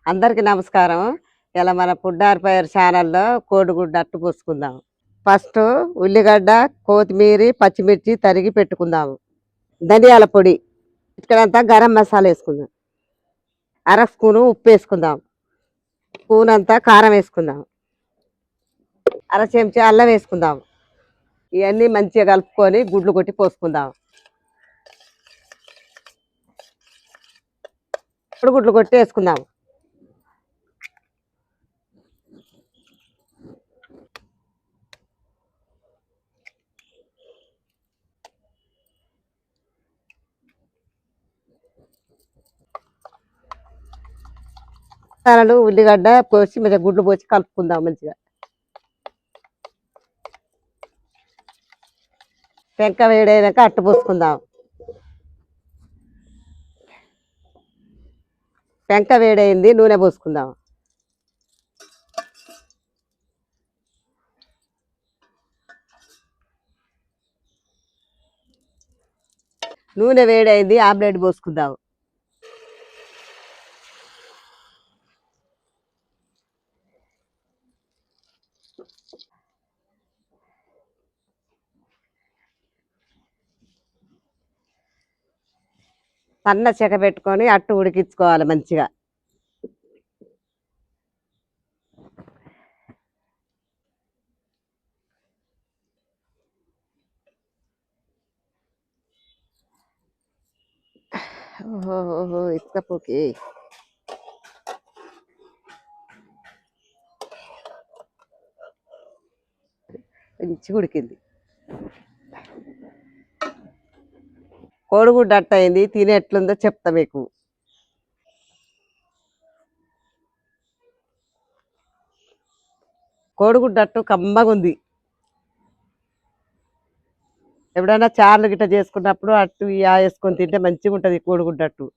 అందరికి నమస్కారం. ఇలా మన పుడ్డారి పైరు ఛానల్లో కోడిగుడ్డు అట్టు పోసుకుందాం. ఫస్ట్ ఉల్లిగడ్డ, కొత్తిమీర, పచ్చిమిర్చి తరిగి పెట్టుకుందాము. ధనియాల పొడి, ఇక్కడంతా గరం మసాలా వేసుకుందాం. అర స్పూను ఉప్పు వేసుకుందాం. స్పూన్ అంతా కారం వేసుకుందాం. అర చెంచా అల్లం వేసుకుందాం. ఇవన్నీ మంచిగా కలుపుకొని గుడ్లు కొట్టి పోసుకుందాం. ఇప్పుడు గుడ్లు కొట్టి వేసుకుందాం. మసాలాలు ఉల్లిగడ్డ పోసి మంచిగా గుడ్లు పోసి కలుపుకుందాం. మంచిగా పెంక వేడైనాక అట్టు పోసుకుందాం. పెంక వేడైంది, నూనె పోసుకుందాం. నూనె వేడైంది, ఆమ్లెట్ పోసుకుందాం. సన్న చెక్క పెట్టుకొని అట్టు ఉడికించుకోవాలి మంచిగా. ఓహో ఇసుకపోకి మంచిగా ఉడికింది. కోడిగుడ్డు అట్ట అయింది, తినే ఎట్లుందో చెప్తా మీకు. కోడిగుడ్డు అట్టు కమ్మగా ఉంది. ఎప్పుడైనా చార్లు గిట్ట చేసుకున్నప్పుడు అట్టు వేసుకొని తింటే మంచిగా ఉంటుంది కోడిగుడ్డు అట్టు.